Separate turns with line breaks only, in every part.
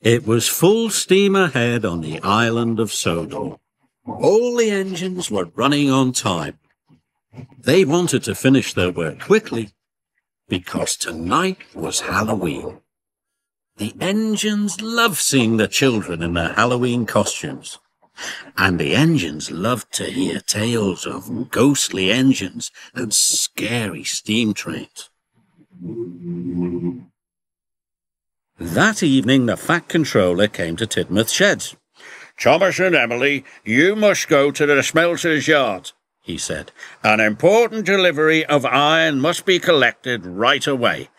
It was full steam ahead on the island of Sodor. All the engines were running on time. They wanted to finish their work quickly because tonight was Halloween. The engines loved seeing the children in their Halloween costumes. And the engines loved to hear tales of ghostly engines and scary steam trains. That evening, the Fat Controller came to Tidmouth Sheds. "Thomas and Emily, you must go to the smelter's yard," he said. "An important delivery of iron must be collected right away."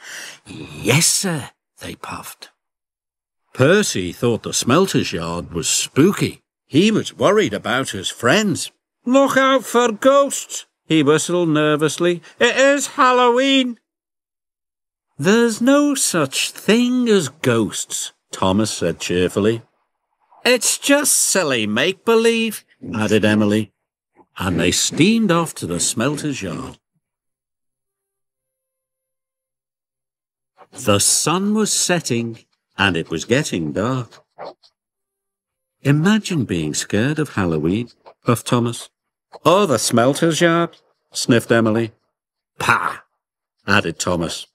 "Yes, sir," they puffed. Percy thought the smelter's yard was spooky. He was worried about his friends. "Look out for ghosts," he whistled nervously. "It is Halloween." "There's no such thing as ghosts," Thomas said cheerfully. "It's just silly make-believe," added Emily, and they steamed off to the smelter's yard. The sun was setting, and it was getting dark. "Imagine being scared of Halloween," puffed Thomas. "Or the smelter's yard," sniffed Emily. "Pah!" added Thomas.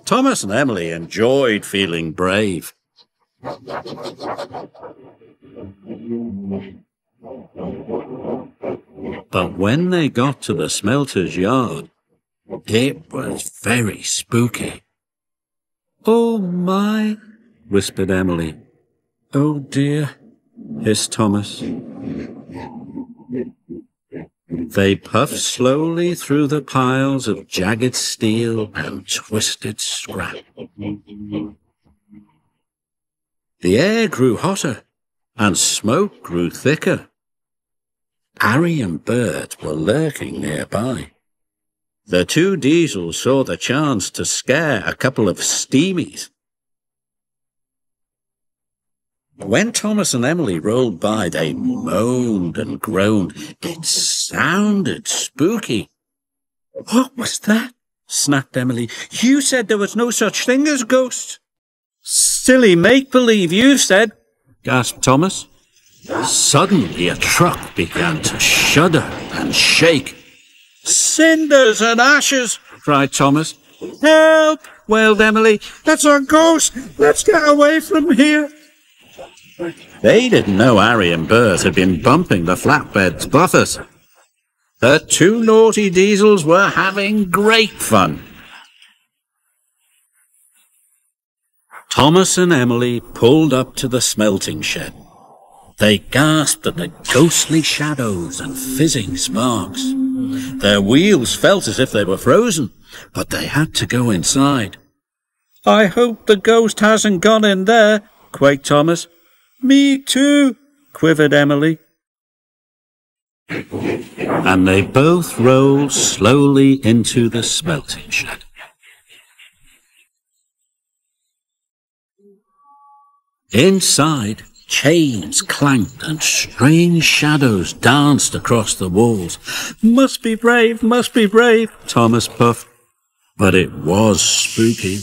Thomas and Emily enjoyed feeling brave. But when they got to the smelter's yard, it was very spooky. "Oh my," whispered Emily. "Oh dear," hissed Thomas. They puffed slowly through the piles of jagged steel and twisted scrap. The air grew hotter, and smoke grew thicker. Harry and Bert were lurking nearby. The two Diesels saw the chance to scare a couple of steamies. When Thomas and Emily rolled by, they moaned and groaned. It sounded spooky. "What was that?" snapped Emily. "You said there was no such thing as ghosts." "Silly make-believe, you said," gasped Thomas. Suddenly a truck began to shudder and shake. "Cinders and ashes!" cried Thomas. "Help!" wailed Emily. "That's a ghost! Let's get away from here!" They didn't know Harry and Bert had been bumping the flatbed's buffers. The two naughty Diesels were having great fun. Thomas and Emily pulled up to the smelting shed. They gasped at the ghostly shadows and fizzing sparks. Their wheels felt as if they were frozen, but they had to go inside. "I hope the ghost hasn't gone in there," quaked Thomas. "Me too," quivered Emily. And they both rolled slowly into the smelting shed. Inside, chains clanked and strange shadows danced across the walls. Must be brave, Thomas puffed. But it was spooky.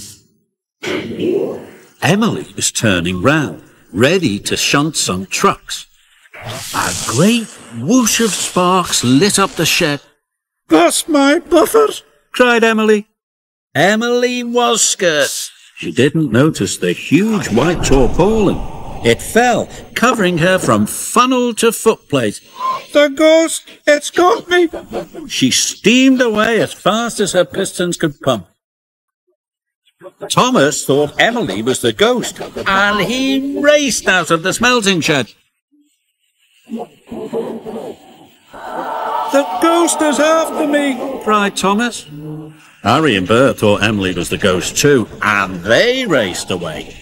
Emily was turning round, ready to shunt some trucks. A great whoosh of sparks lit up the shed. "That's my buffers!" cried Emily. Emily was scared. She didn't notice the huge white tarpaulin. It fell, covering her from funnel to footplate. "The ghost! It's got me!" She steamed away as fast as her pistons could pump. Thomas thought Emily was the ghost, and he raced out of the smelting shed. "The ghost is after me!" cried Thomas. Harry and Bert thought Emily was the ghost too, and they raced away.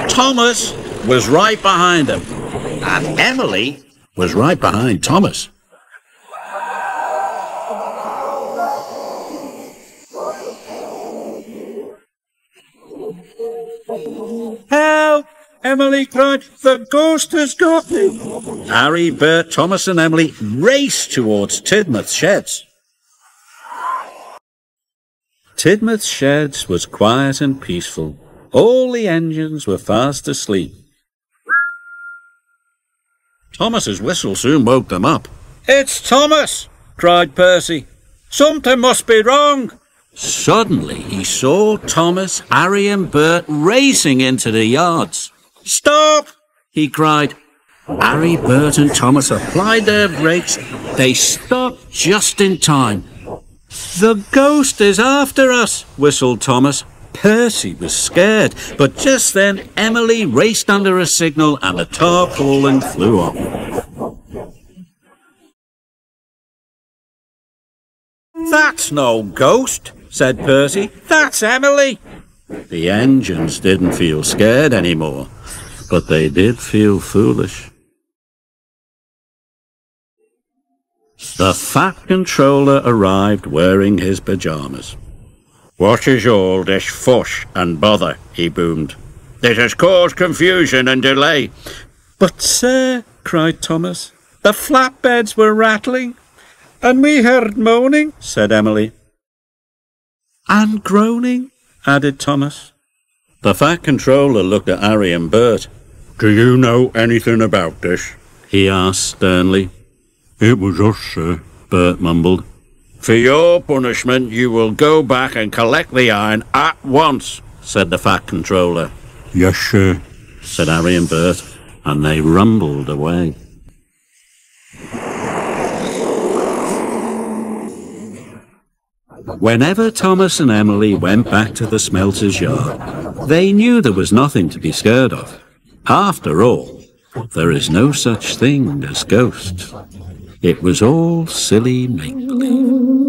Thomas was right behind them, and Emily was right behind Thomas. "Help!" Emily cried. "The ghost has got me!" Harry, Bert, Thomas and Emily raced towards Tidmouth Sheds. Tidmouth Sheds was quiet and peaceful. All the engines were fast asleep. Thomas's whistle soon woke them up. "It's Thomas!" cried Percy. "Something must be wrong." Suddenly he saw Thomas, Harry and Bert racing into the yards. "Stop!" he cried. Harry, Bert and Thomas applied their brakes. They stopped just in time. "The ghost is after us," whistled Thomas. Percy was scared, but just then Emily raced under a signal and the tarpaulin flew off. "That's no ghost," said Percy. "That's Emily." The engines didn't feel scared anymore, but they did feel foolish. The Fat Controller arrived wearing his pyjamas. "What is all this fuss and bother?" he boomed. "It has caused confusion and delay." "But, sir," cried Thomas, "the flatbeds were rattling, and we heard moaning," said Emily. "And groaning," added Thomas. The Fat Controller looked at Harry and Bert. "Do you know anything about this?" he asked sternly. "It was us, sir," Bert mumbled. "For your punishment, you will go back and collect the iron at once," said the Fat Controller. "Yes, sir," said Harry and Bert, and they rumbled away. Whenever Thomas and Emily went back to the smelter's yard, they knew there was nothing to be scared of. After all, there is no such thing as ghosts. It was all silly make-believe.